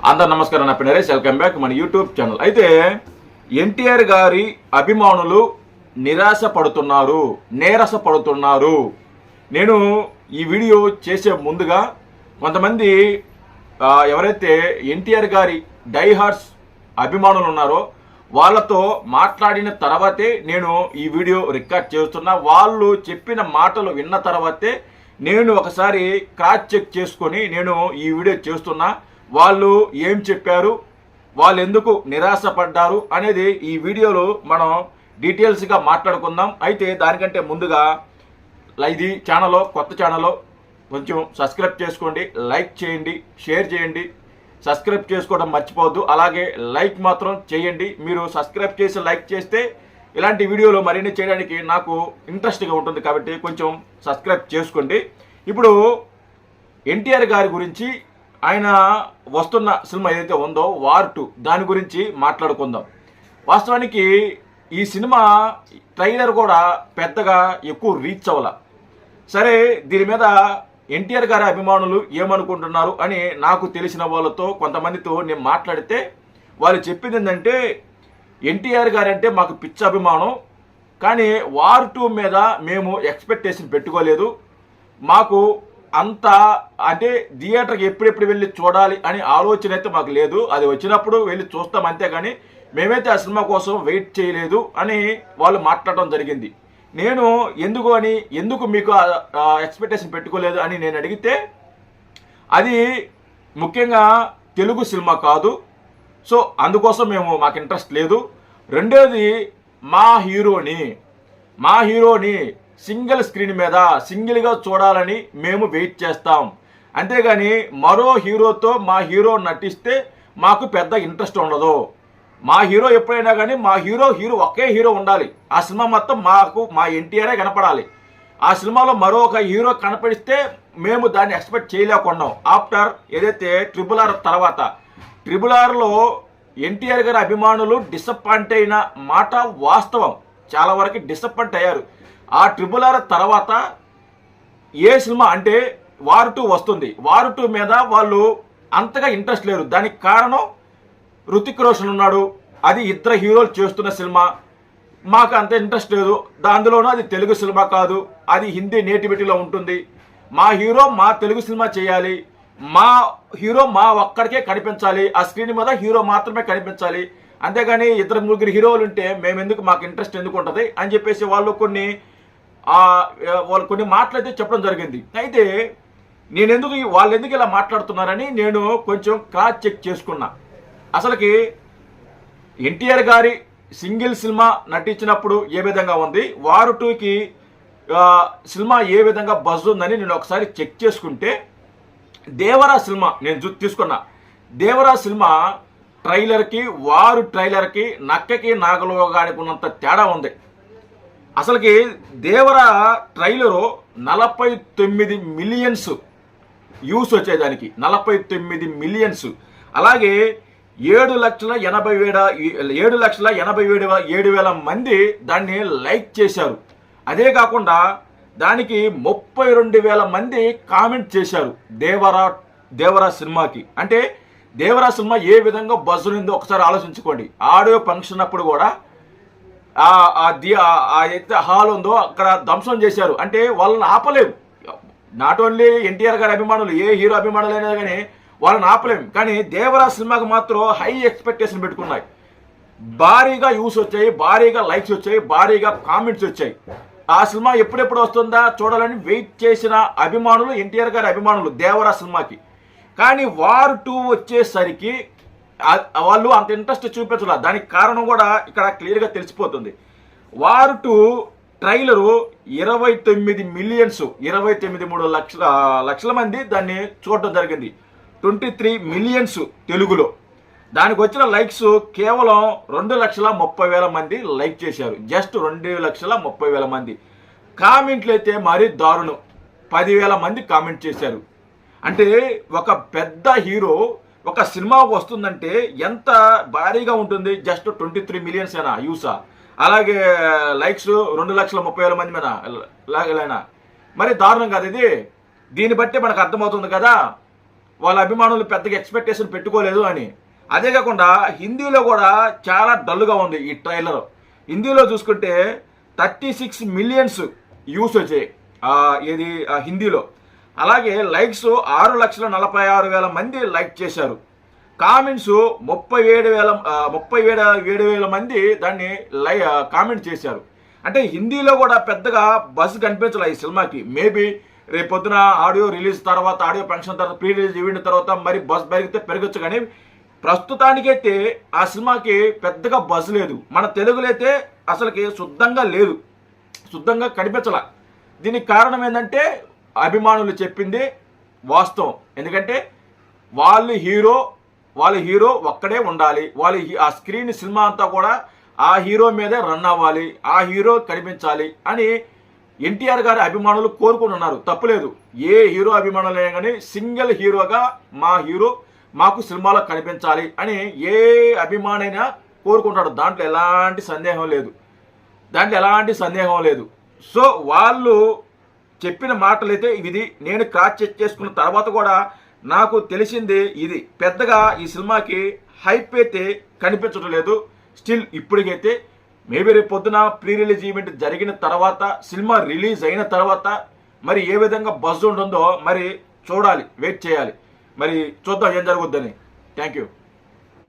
అందరు నమస్కారం. నా పేరు నరేష్. వెల్కమ్ బ్యాక్ మన యూట్యూబ్ ఛానల్. అయితే ఎన్టీఆర్ గారి అభిమానులు నిరాశ పడుతున్నారు, నీరస పడుతున్నారు. నేను ఈ వీడియో చేసే ముందుగా కొంతమంది ఎవరైతే ఎన్టీఆర్ గారి డైహార్ట్స్ అభిమానులు ఉన్నారో వాళ్ళతో మాట్లాడిన తర్వాతే నేను ఈ వీడియో రికార్డ్ చేస్తున్నా. వాళ్ళు చెప్పిన మాటలు విన్న తర్వాతే నేను ఒకసారి క్రాస్ చెక్ చేసుకొని నేను ఈ వీడియో చేస్తున్నా. వాళ్ళు ఏం చెప్పారు, వాళ్ళు ఎందుకు నిరాశపడ్డారు అనేది ఈ వీడియోలో మనం డీటెయిల్స్గా మాట్లాడుకుందాం. అయితే దానికంటే ముందుగా ఇది ఛానల్లో కొత్త ఛానల్లో కొంచెం సబ్స్క్రైబ్ చేసుకోండి, లైక్ చేయండి, షేర్ చేయండి. సబ్స్క్రైబ్ చేసుకోవడం మర్చిపోవద్దు. అలాగే లైక్ మాత్రం చేయండి. మీరు సబ్స్క్రైబ్ చేసి లైక్ చేస్తే ఇలాంటి వీడియోలు మరిన్ని చేయడానికి నాకు ఇంట్రెస్ట్గా ఉంటుంది. కాబట్టి కొంచెం సబ్స్క్రైబ్ చేసుకోండి. ఇప్పుడు ఎన్టీఆర్ గారి గురించి ఆయన వస్తున్న సినిమా ఏదైతే ఉందో వార్ 2 దాని గురించి మాట్లాడుకుందాం. వాస్తవానికి ఈ సినిమా ట్రైలర్ కూడా పెద్దగా ఎక్కువ రీచ్ అవ్వాల. సరే, దీని మీద ఎన్టీఆర్ గారి అభిమానులు ఏమనుకుంటున్నారు అని నాకు తెలిసిన వాళ్ళతో కొంతమందితో నేను మాట్లాడితే వాళ్ళు చెప్పింది ఏంటంటే, ఎన్టీఆర్ గారు అంటే మాకు పిచ్చ అభిమానం, కానీ వార్ 2 మీద మేము ఎక్స్పెక్టేషన్ పెట్టుకోలేదు. మాకు అంత అంటే థియేటర్కి ఎప్పుడెప్పుడు వెళ్ళి చూడాలి అని ఆలోచన అయితే మాకు లేదు. అది వచ్చినప్పుడు వెళ్ళి చూస్తాం అంతే, కానీ మేమైతే ఆ సినిమా కోసం వెయిట్ చేయలేదు అని వాళ్ళు మాట్లాడడం జరిగింది. నేను ఎందుకు మీకు ఎక్స్పెక్టేషన్ పెట్టుకోలేదు అని నేను అడిగితే, అది ముఖ్యంగా తెలుగు సినిమా కాదు, సో అందుకోసం మాకు ఇంట్రెస్ట్ లేదు. రెండోది మా హీరోని సింగిల్ స్క్రీన్ మీద సింగిల్గా చూడాలని మేము వెయిట్ చేస్తాం. అంతేగాని మరో హీరోతో మా హీరో నటిస్తే మాకు పెద్ద ఇంట్రెస్ట్ ఉండదు. మా హీరో ఎప్పుడైనా కానీ మా హీరో ఒకే హీరో ఉండాలి. ఆ సినిమా మొత్తం మా ఎన్టీఆరే కనపడాలి. ఆ సినిమాలో మరొక హీరో కనపడిస్తే మేము దాన్ని ఎక్స్పెక్ట్ చేయలేకున్నాం. ఆఫ్టర్ ఏదైతే RRR తర్వాత RRRలో ఎన్టీఆర్ గారి అభిమానులు డిసప్పాయింట్ అయిన మాట వాస్తవం. చాలా వరకు డిసప్పాయింట్ అయ్యారు. ఆ RRR తర్వాత ఏ సినిమా అంటే వార్ 2 వస్తుంది. వార్ 2 మీద వాళ్ళు అంతగా ఇంట్రెస్ట్ లేరు. దానికి కారణం హృతిక్ రోషన్ ఉన్నాడు, అది ఇద్దరు హీరోలు చేస్తున్న సినిమా, మాకు అంత ఇంట్రెస్ట్ లేదు. అందులోనూ అది తెలుగు సినిమా కాదు, అది హిందీ నేటివిటీలో ఉంటుంది. మా హీరో మా తెలుగు సినిమా చేయాలి, మా హీరో మా ఒక్కడికే కనిపించాలి, ఆ స్క్రీన్ మీద హీరో మాత్రమే కనిపించాలి. అంతేగాని ఇద్దరు ముగ్గురు హీరోలు ఉంటే మాకు ఇంట్రెస్ట్ ఎందుకు ఉంటుంది అని చెప్పేసి వాళ్ళు కొన్ని మాటలైతే చెప్పడం జరిగింది. అయితే వాళ్ళు ఎందుకు ఇలా మాట్లాడుతున్నారని నేను కొంచెం క్రాస్ చెక్ చేసుకున్నా. అసలుకి ఎన్టీఆర్ గారి సింగిల్ సినిమా నటించినప్పుడు ఏ విధంగా ఉంది, వార్ 2కి సినిమా ఏ విధంగా బజ్ ఉందని నేను ఒకసారి చెక్ చేసుకుంటే, దేవరా సినిమా నేను తీసుకున్నా. దేవరా సినిమా ట్రైలర్కి వారు ట్రైలర్కి నక్కకి నాగలోగానికి ఉన్నంత తేడా ఉంది. అసలుకి దేవరా ట్రైలరు 49 మిలియన్స్ వ్యూస్ వచ్చేదానికి, 49 మిలియన్స్. అలాగే 7,87,700 మంది దాన్ని లైక్ చేశారు. అదే కాకుండా దానికి 32,000 మంది కామెంట్ చేశారు దేవరా సినిమాకి. అంటే దేవరా సినిమా ఏ విధంగా బజ్ ఉందో ఒకసారి ఆలోచించుకోండి. ఆడియో ఫంక్షన్ అప్పుడు కూడా అయితే హాల్ ఉందో అక్కడ ధ్వంసం చేశారు. అంటే వాళ్ళని ఆపలేము. నాట్ ఓన్లీ ఎన్టీఆర్ గారి అభిమానులు, ఏ హీరో అభిమానులు అయినా కానీ వాళ్ళని ఆపలేము. కానీ దేవరా సినిమాకి మాత్రం హై ఎక్స్పెక్టేషన్ పెట్టుకున్నాయి. భారీగా వ్యూస్ వచ్చాయి, భారీగా లైక్స్ వచ్చాయి, భారీగా కామెంట్స్ వచ్చాయి. ఆ సినిమా ఎప్పుడెప్పుడు వస్తుందా చూడాలని వెయిట్ చేసిన అభిమానులు, ఎన్టీఆర్ గారి అభిమానులు దేవరా సినిమాకి. కానీ వార్ 2 వచ్చేసరికి వాళ్ళు అంత ఇంట్రెస్ట్ చూపించాల. దానికి కారణం కూడా ఇక్కడ క్లియర్గా తెలిసిపోతుంది. వార్ 2 ట్రైలరు 29 మిలియన్స్, 29 లక్షల మంది దాన్ని చూడటం జరిగింది. 23 మిలియన్స్ తెలుగులో. దానికి వచ్చిన లైక్స్ కేవలం 2,30,000 మంది లైక్ చేశారు. జస్ట్ 2,30,000 మంది. కామెంట్లు అయితే మరీ దారుణం, 10,000 మంది కామెంట్ చేశారు. అంటే ఒక పెద్ద హీరో ఒక సినిమా వస్తుందంటే ఎంత భారీగా ఉంటుంది. జస్ట్ 23 మిలియన్స్ అయినా యూసా, అలాగే లైక్స్ 2,30,000 మంది మీద మరి దారుణం కాదు ఇది. దీన్ని బట్టి మనకు అర్థమవుతుంది కదా వాళ్ళ అభిమానులు పెద్దగా ఎక్స్పెక్టేషన్ పెట్టుకోలేదు అని. అదే కాకుండా హిందీలో కూడా చాలా డల్గా ఉంది ఈ ట్రైలర్. హిందీలో చూసుకుంటే 36 మిలియన్స్ వ్యూస్ వచ్చాయి ఇది హిందీలో. అలాగే లైక్స్ 6,46,000 మంది లైక్ చేశారు. కామెంట్స్ 37,000 మంది దాన్ని కామెంట్ చేశారు. అంటే హిందీలో కూడా పెద్దగా బస్ కనిపించలే ఈ సినిమాకి. మేబీ రేపొద్దున ఆడియో రిలీజ్ తర్వాత, ఆడియో ఫంక్షన్ తర్వాత, ప్రీ రిలీజ్ ఈవెంట్ తర్వాత మరి బస్ పెరిగితే పెరగచ్చు. కానీ ప్రస్తుతానికైతే ఆ సినిమాకి పెద్దగా బజ్ లేదు. మన తెలుగులో అయితే అసలుకి శుద్ధంగా లేదు, శుద్ధంగా కనిపించలా. దీనికి కారణం ఏంటంటే అభిమానులు చెప్పింది వాస్తవం. ఎందుకంటే వాళ్ళ హీరో ఒక్కడే ఉండాలి, ఆ స్క్రీన్ సినిమా అంతా కూడా ఆ హీరో మీదే రన్ అవ్వాలి, ఆ హీరో కనిపించాలి అని ఎన్టీఆర్ గారి అభిమానులు కోరుకుంటున్నారు. తప్పులేదు, ఏ హీరో అభిమానులే కానీ సింగిల్ హీరోగా మా హీరో మాకు సినిమాలో కనిపించాలి అని ఏ అభిమానైనా కోరుకుంటాడు. దాంట్లో ఎలాంటి సందేహం లేదు. సో వాళ్ళు చెప్పిన మాటలైతే ఇది. నేను క్రాస్ చెక్ చేసుకున్న తర్వాత కూడా నాకు తెలిసింది ఇది. పెద్దగా ఈ సినిమాకి హైప్ అయితే కనిపించడం లేదు స్టిల్ ఇప్పటికైతే. మేబీ రేపు పొద్దున ప్రీ రిలీజ్ ఈవెంట్ జరిగిన తర్వాత, సినిమా రిలీజ్ అయిన తర్వాత మరి ఏ విధంగా బజ్ ఉంటుందో మరి చూడాలి, వెయిట్ చేయాలి. మరి చూద్దాం ఏం జరుగుద్దని. Thank you.